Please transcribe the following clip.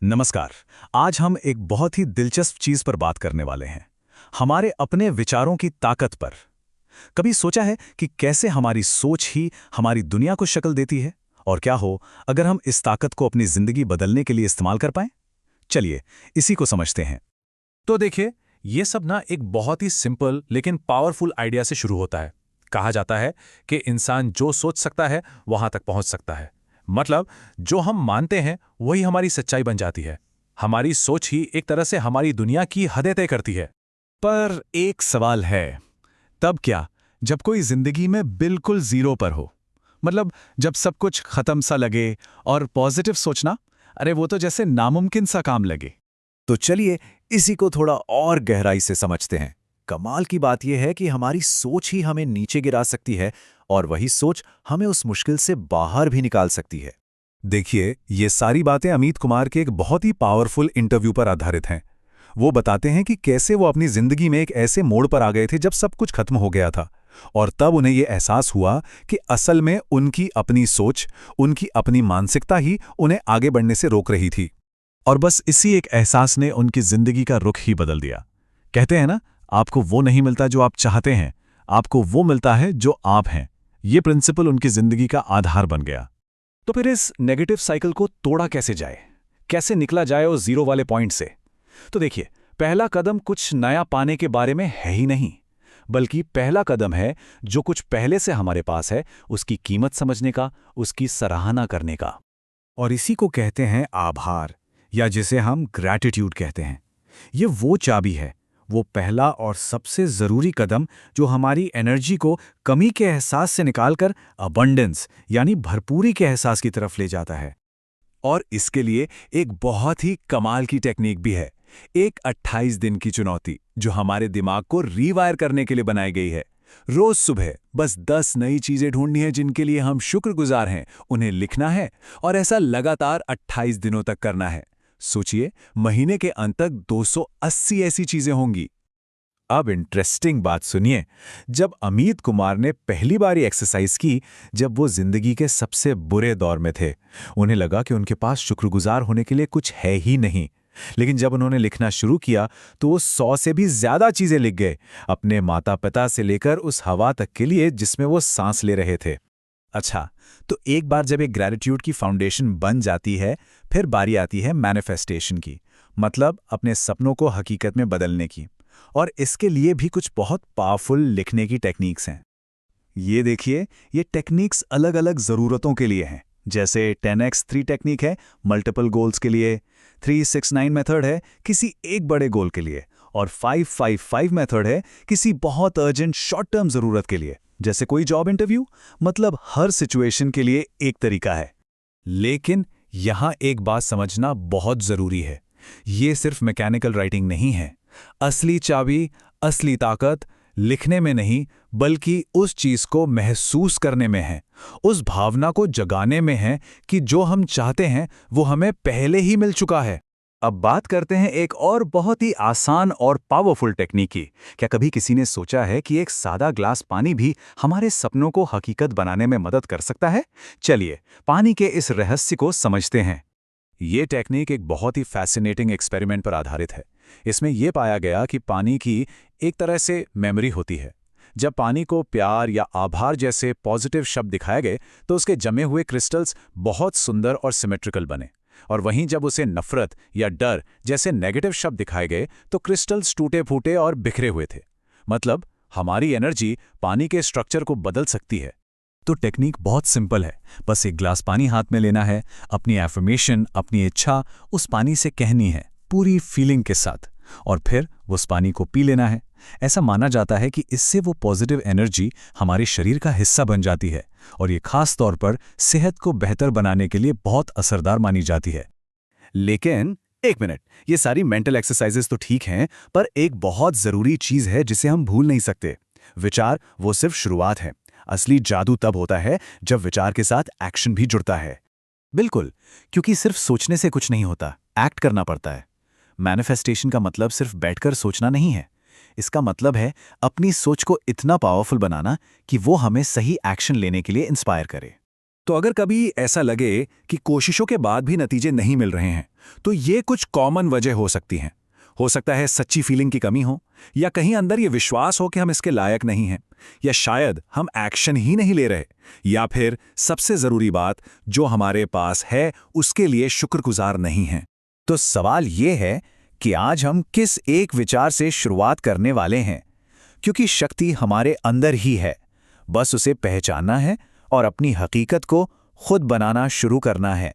नमस्कार। आज हम एक बहुत ही दिलचस्प चीज पर बात करने वाले हैं, हमारे अपने विचारों की ताकत पर। कभी सोचा है कि कैसे हमारी सोच ही हमारी दुनिया को शक्ल देती है, और क्या हो अगर हम इस ताकत को अपनी जिंदगी बदलने के लिए इस्तेमाल कर पाएं? चलिए इसी को समझते हैं। तो देखिए, ये सब ना एक बहुत ही सिंपल लेकिन पावरफुल आइडिया से शुरू होता है। कहा जाता है कि इंसान जो सोच सकता है वहां तक पहुंच सकता है। मतलब जो हम मानते हैं वही हमारी सच्चाई बन जाती है। हमारी सोच ही एक तरह से हमारी दुनिया की हदें तय करती है। पर एक सवाल है, तब क्या जब कोई जिंदगी में बिल्कुल जीरो पर हो? मतलब जब सब कुछ खत्म सा लगे और पॉजिटिव सोचना, अरे वो तो जैसे नामुमकिन सा काम लगे। तो चलिए इसी को थोड़ा और गहराई से समझते हैं। कमाल की बात यह है कि हमारी सोच ही हमें नीचे गिरा सकती है और वही सोच हमें उस मुश्किल से बाहर भी निकाल सकती है। देखिए, ये सारी बातें अमित कुमार के एक बहुत ही पावरफुल इंटरव्यू पर आधारित हैं। वो बताते हैं कि कैसे वो अपनी जिंदगी में एक ऐसे मोड़ पर आ गए थे जब सब कुछ खत्म हो गया था, और तब उन्हें ये एहसास हुआ कि असल में उनकी अपनी सोच, उनकी अपनी मानसिकता ही उन्हें आगे बढ़ने से रोक रही थी। और बस इसी एक एहसास ने उनकी जिंदगी का रुख ही बदल दिया। कहते हैं ना, आपको वो नहीं मिलता जो आप चाहते हैं, आपको वो मिलता है जो आप हैं। ये प्रिंसिपल उनकी जिंदगी का आधार बन गया। तो फिर इस नेगेटिव साइकिल को तोड़ा कैसे जाए, कैसे निकला जाए उस जीरो वाले पॉइंट से? तो देखिए, पहला कदम कुछ नया पाने के बारे में है ही नहीं, बल्कि पहला कदम है जो कुछ पहले से हमारे पास है उसकी कीमत समझने का, उसकी सराहना करने का। और इसी को कहते हैं आभार, या जिसे हम ग्रैटिट्यूड कहते हैं। ये वो चाबी है, वो पहला और सबसे जरूरी कदम जो हमारी एनर्जी को कमी के एहसास से निकालकर अबंडेंस यानी भरपूरी के एहसास की तरफ ले जाता है। और इसके लिए एक बहुत ही कमाल की टेक्निक भी है, एक 28 दिन की चुनौती जो हमारे दिमाग को रीवायर करने के लिए बनाई गई है। रोज सुबह बस 10 नई चीजें ढूंढनी है जिनके लिए हम शुक्रगुजार हैं, उन्हें लिखना है और ऐसा लगातार 28 दिनों तक करना है। सोचिए, महीने के अंत तक 280 ऐसी चीजें होंगी। अब इंटरेस्टिंग बात सुनिए, जब अमित कुमार ने पहली बार ये एक्सरसाइज की, जब वो जिंदगी के सबसे बुरे दौर में थे, उन्हें लगा कि उनके पास शुक्रगुजार होने के लिए कुछ है ही नहीं। लेकिन जब उन्होंने लिखना शुरू किया तो वो 100 से भी ज्यादा चीजें लिख गए, अपने माता पिता से लेकर उस हवा तक के लिए जिसमें वो सांस ले रहे थे। अच्छा, तो एक बार जब एक ग्रैटिट्यूड की फाउंडेशन बन जाती है, फिर बारी आती है मैनिफेस्टेशन की, मतलब अपने सपनों को हकीकत में बदलने की। और इसके लिए भी कुछ बहुत पावरफुल लिखने की टेक्निक्स हैं। ये देखिए, ये टेक्निक्स अलग अलग ज़रूरतों के लिए हैं। जैसे 10x3 टेक्निक है मल्टीपल गोल्स के लिए, 369 मेथड है किसी एक बड़े गोल के लिए, और 555 मेथड है किसी बहुत अर्जेंट शॉर्ट टर्म ज़रूरत के लिए, जैसे कोई जॉब इंटरव्यू। मतलब हर सिचुएशन के लिए एक तरीका है। लेकिन यहां एक बात समझना बहुत ज़रूरी है, ये सिर्फ मैकेनिकल राइटिंग नहीं है। असली चाबी, असली ताकत लिखने में नहीं, बल्कि उस चीज को महसूस करने में है, उस भावना को जगाने में है कि जो हम चाहते हैं वो हमें पहले ही मिल चुका है। अब बात करते हैं एक और बहुत ही आसान और पावरफुल टेक्निक की। क्या कभी किसी ने सोचा है कि एक सादा ग्लास पानी भी हमारे सपनों को हकीकत बनाने में मदद कर सकता है? चलिए, पानी के इस रहस्य को समझते हैं। ये टेक्निक एक बहुत ही फैसिनेटिंग एक्सपेरिमेंट पर आधारित है। इसमें यह पाया गया कि पानी की एक तरह से मेमोरी होती है। जब पानी को प्यार या आभार जैसे पॉजिटिव शब्द दिखाए गए तो उसके जमे हुए क्रिस्टल्स बहुत सुंदर और सिमेट्रिकल बने, और वहीं जब उसे नफरत या डर जैसे नेगेटिव शब्द दिखाए गए तो क्रिस्टल्स टूटे फूटे और बिखरे हुए थे। मतलब हमारी एनर्जी पानी के स्ट्रक्चर को बदल सकती है। तो टेक्निक बहुत सिंपल है, बस एक ग्लास पानी हाथ में लेना है, अपनी एफर्मेशन, अपनी इच्छा उस पानी से कहनी है पूरी फीलिंग के साथ, और फिर उस पानी को पी लेना है। ऐसा माना जाता है कि इससे वो पॉजिटिव एनर्जी हमारे शरीर का हिस्सा बन जाती है, और ये खास तौर पर सेहत को बेहतर बनाने के लिए बहुत असरदार मानी जाती है। लेकिन एक मिनट, ये सारी मेंटल एक्सरसाइजेस तो ठीक हैं, पर एक बहुत जरूरी चीज है जिसे हम भूल नहीं सकते। विचार वो सिर्फ शुरुआत है, असली जादू तब होता है जब विचार के साथ एक्शन भी जुड़ता है। बिल्कुल, क्योंकि सिर्फ सोचने से कुछ नहीं होता, एक्ट करना पड़ता है। मैनिफेस्टेशन का मतलब सिर्फ बैठकर सोचना नहीं है, इसका मतलब है अपनी सोच को इतना पावरफुल बनाना कि वो हमें सही एक्शन लेने के लिए इंस्पायर करे। तो अगर कभी ऐसा लगे कि कोशिशों के बाद भी नतीजे नहीं मिल रहे हैं, तो ये कुछ कॉमन वजह हो सकती हैं। हो सकता है सच्ची फीलिंग की कमी हो, या कहीं अंदर ये विश्वास हो कि हम इसके लायक नहीं हैं, या शायद हम एक्शन ही नहीं ले रहे, या फिर सबसे जरूरी बात, जो हमारे पास है उसके लिए शुक्रगुजार नहीं हैं। तो सवाल ये है कि आज हम किस एक विचार से शुरुआत करने वाले हैं, क्योंकि शक्ति हमारे अंदर ही है, बस उसे पहचानना है और अपनी हकीकत को खुद बनाना शुरू करना है।